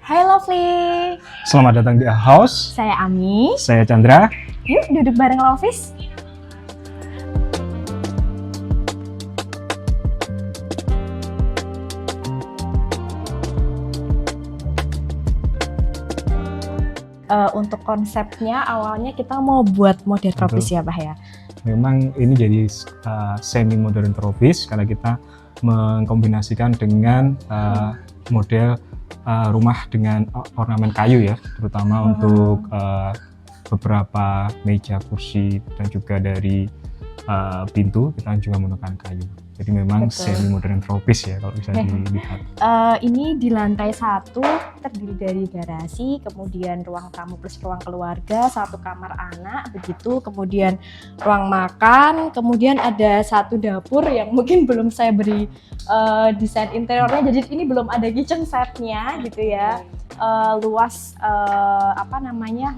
Hai Lovely. Selamat datang di A House. Saya Ami. Saya Chandra. Yuk duduk bareng Lovis. Untuk konsepnya awalnya kita mau buat model tropis ya Pak ya. Memang ini jadi semi modern tropis karena kita mengkombinasikan dengan model rumah dengan ornamen kayu ya, terutama untuk beberapa meja, kursi dan juga dari pintu kita juga menggunakan kayu. Jadi memang semi modern tropis ya kalau bisa dilihat. Ini di lantai 1 terdiri dari garasi, kemudian ruang tamu plus ruang keluarga, 1 kamar anak begitu, kemudian ruang makan, kemudian ada 1 dapur yang mungkin belum saya beri desain interiornya, jadi ini belum ada kitchen setnya gitu ya. Luas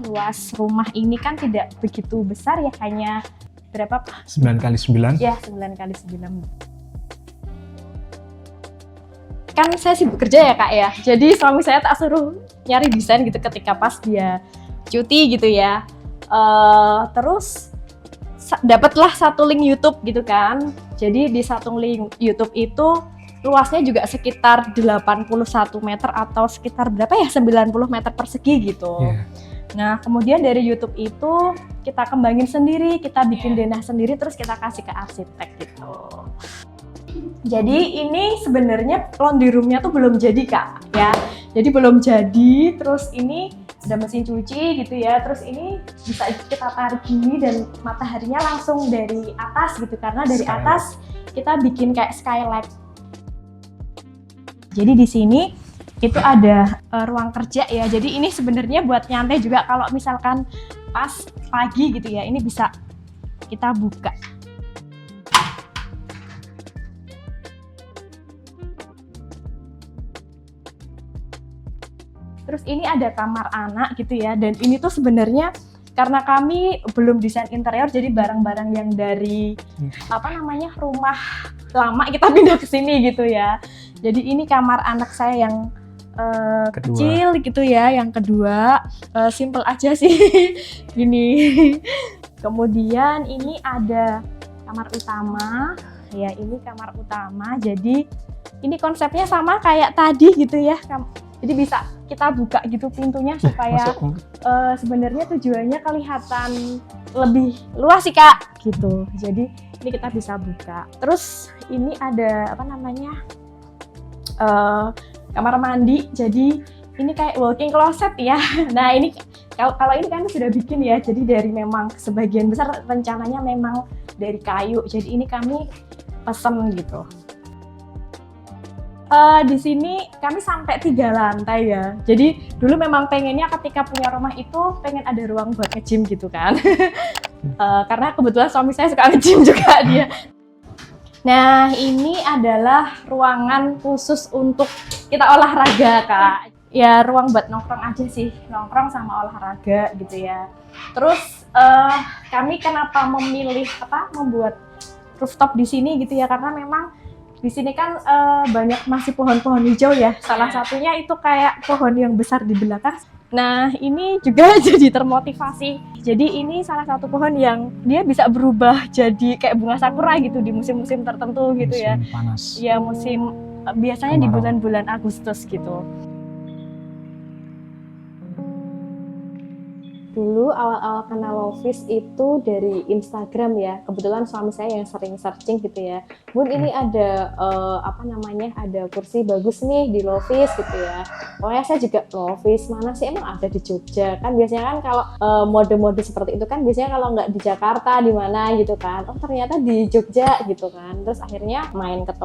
luas rumah ini kan tidak begitu besar ya, hanya berapa Pak? 9x9? Ya, 9x9. Kan saya sibuk kerja ya Kak ya, jadi suami saya tak suruh nyari desain gitu ketika pas dia cuti gitu ya. Terus dapatlah 1 link YouTube gitu kan. Jadi di 1 link YouTube itu luasnya juga sekitar 81 meter atau sekitar berapa ya, 90 meter persegi gitu. Nah kemudian dari YouTube itu kita kembangin sendiri, kita bikin denah sendiri, terus kita kasih ke arsitek gitu. Jadi ini sebenarnya laundry roomnya tuh belum jadi Kak ya. Jadi belum jadi, terus ini ada mesin cuci gitu ya, terus ini bisa kita tarik gini dan mataharinya langsung dari atas gitu, karena dari atas kita bikin kayak skylight. Jadi di sini itu ada ruang kerja ya, jadi ini sebenarnya buat nyantai juga kalau misalkan pas pagi gitu ya, ini bisa kita buka. Terus ini ada kamar anak gitu ya, dan ini tuh sebenarnya karena kami belum desain interior, jadi barang-barang yang dari rumah lama kita pindah ke sini gitu ya. Jadi ini kamar anak saya yang kecil gitu ya, yang kedua simple aja sih gini. Kemudian ini ada kamar utama ya, ini kamar utama, jadi ini konsepnya sama kayak tadi gitu ya, jadi bisa kita buka gitu pintunya supaya sebenarnya tujuannya kelihatan lebih luas sih Kak gitu. Jadi ini kita bisa buka. Terus ini ada kamar mandi, jadi ini kayak walk-in closet ya. Nah ini kalau ini kan sudah bikin ya, jadi dari memang sebagian besar rencananya memang dari kayu, jadi ini kami pesen gitu. Di sini kami sampai 3 lantai ya, jadi dulu memang pengennya ketika punya rumah itu pengen ada ruang buat nge-gym gitu kan. Karena kebetulan suami saya suka nge-gym juga dia. Nah ini adalah ruangan khusus untuk kita olahraga Kak. Ya ruang buat nongkrong aja sih, nongkrong sama olahraga gitu ya. Terus kami kenapa memilih membuat rooftop di sini gitu ya, karena memang di sini kan banyak masih pohon-pohon hijau ya. Salah satunya itu kayak pohon yang besar di belakang. Nah ini juga jadi termotivasi. Jadi ini salah satu pohon yang dia bisa berubah jadi kayak bunga sakura gitu di musim-musim tertentu gitu ya. Musim panas. Ya musim biasanya di bulan-bulan Agustus gitu. Dulu awal-awal kenal Lovis itu dari Instagram ya, kebetulan suami saya yang sering searching gitu ya. Bun ini ada ada kursi bagus nih di Lovis gitu ya. Pokoknya saya juga Lovis mana sih, emang ada di Jogja kan, biasanya kan kalau mode-mode seperti itu kan biasanya kalau nggak di Jakarta di mana gitu kan. Oh ternyata di Jogja gitu kan. Terus akhirnya main ke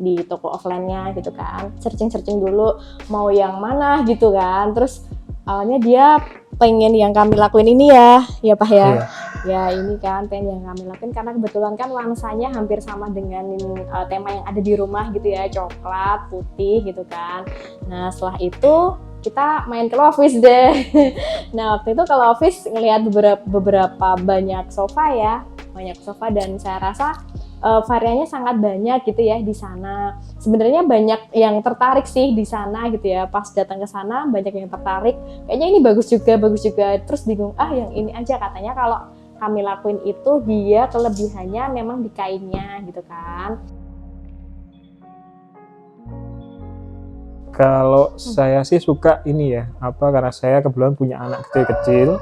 di toko offline-nya gitu kan. Searching dulu mau yang mana gitu kan. Terus awalnya dia pengen yang kami lakuin ini ya Pak ya. Ya ini kan pengen yang kami lakuin karena kebetulan kan nuansanya hampir sama dengan tema yang ada di rumah gitu ya, coklat, putih gitu kan. Nah setelah itu kita main ke Lovis deh. Nah waktu itu ke Lovis ngelihat beberapa banyak sofa ya, dan saya rasa variannya sangat banyak gitu ya di sana. sebenarnya banyak yang tertarik sih di sana gitu ya. Pas datang ke sana banyak yang tertarik. Kayaknya ini bagus juga. Terus bingung, yang ini aja katanya kalau kami lakuin itu dia kelebihannya memang di kainnya gitu kan. Kalau saya sih suka ini ya, karena saya kebetulan punya anak kecil-kecil,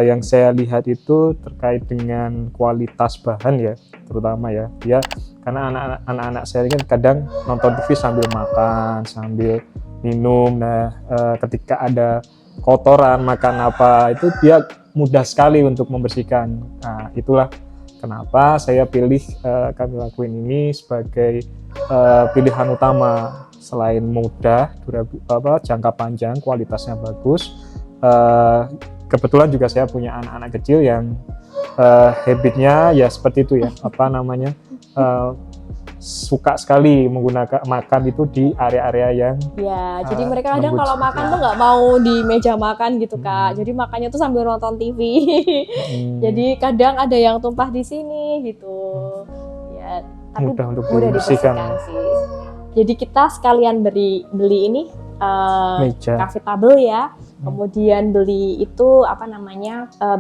yang saya lihat itu terkait dengan kualitas bahan ya, terutama ya. Karena anak-anak saya kan kadang nonton TV sambil makan, sambil minum. Nah, ketika ada kotoran makan apa itu dia mudah sekali untuk membersihkan. Nah, itulah kenapa saya pilih kami lakuin ini sebagai pilihan utama. Selain mudah, jangka panjang, kualitasnya bagus. Kebetulan juga saya punya anak-anak kecil yang habitnya ya seperti itu ya, suka sekali menggunakan makan itu di area-area yang jadi mereka kadang kalau makan tuh nggak mau di meja makan gitu Kak. Jadi makannya tuh sambil nonton TV. Jadi kadang ada yang tumpah di sini gitu. Ya, tapi mudah dibersihkan sih. Jadi kita sekalian beli ini cafe table ya. Kemudian beli itu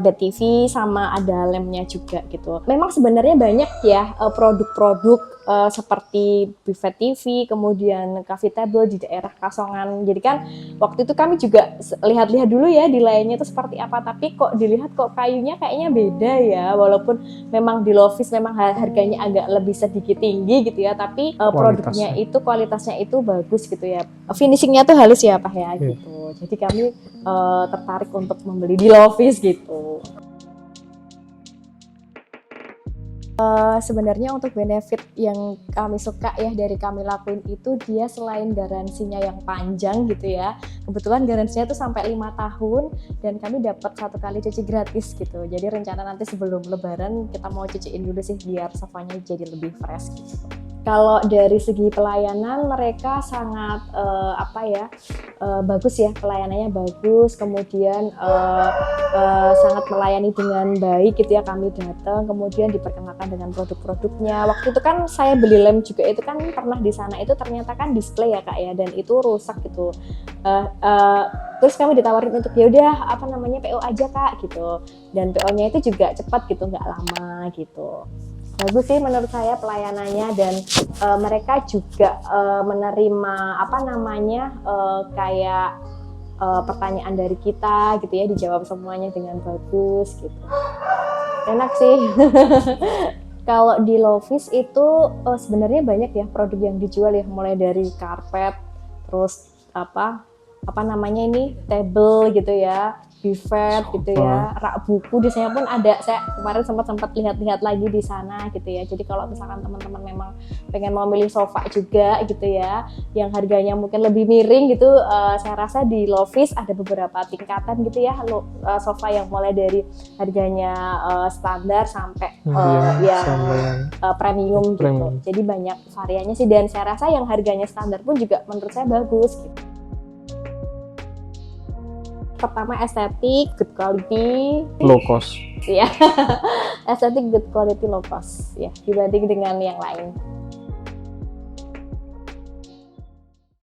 bed TV sama ada lemnya juga gitu. Memang sebenarnya banyak ya produk-produk seperti buffet TV, kemudian cafe table di daerah Kasongan. Jadi kan waktu itu kami juga lihat-lihat dulu ya di lainnya itu seperti apa, tapi kok dilihat kok kayunya kayaknya beda ya. Walaupun memang di Lovis memang harganya agak lebih sedikit tinggi gitu ya, tapi produknya itu kualitasnya itu bagus gitu ya. Finishingnya tuh halus ya Pak ya gitu. Jadi kami tertarik untuk membeli di Lovis gitu. Sebenarnya untuk benefit yang kami suka ya dari kami lakuin itu, dia selain garansinya yang panjang gitu ya, kebetulan garansinya itu sampai 5 tahun dan kami dapat 1 kali cuci gratis gitu. Jadi rencana nanti sebelum lebaran kita mau cuciin dulu sih biar sofanya jadi lebih fresh gitu. Kalau dari segi pelayanan mereka sangat bagus ya, pelayanannya bagus, kemudian sangat melayani dengan baik gitu ya. Kami datang kemudian diperkenalkan dengan produk-produknya. Waktu itu kan saya beli lem juga itu kan pernah di sana itu ternyata kan display ya Kak ya, dan itu rusak gitu. Terus kami ditawarin untuk ya udah PO aja Kak gitu, dan PO-nya itu juga cepat gitu, nggak lama gitu. Bagus sih menurut saya pelayanannya, dan mereka juga menerima pertanyaan dari kita gitu ya, dijawab semuanya dengan bagus gitu. Enak sih. Kalau di Lovis itu sebenarnya banyak ya produk yang dijual ya, mulai dari karpet, terus table gitu ya, buffet gitu ya, rak buku di sana pun ada. Saya kemarin sempat lihat-lihat lagi di sana gitu ya. Jadi kalau misalkan teman-teman memang pengen mau milih sofa juga gitu ya, yang harganya mungkin lebih miring gitu, saya rasa di Lovis ada beberapa tingkatan gitu ya, sofa yang mulai dari harganya standar sampai premium gitu. Jadi banyak variannya sih, dan saya rasa yang harganya standar pun juga menurut saya bagus gitu. Pertama estetik, good quality, low cost. Ya, estetik, good quality, low cost ya, dibanding dengan yang lain.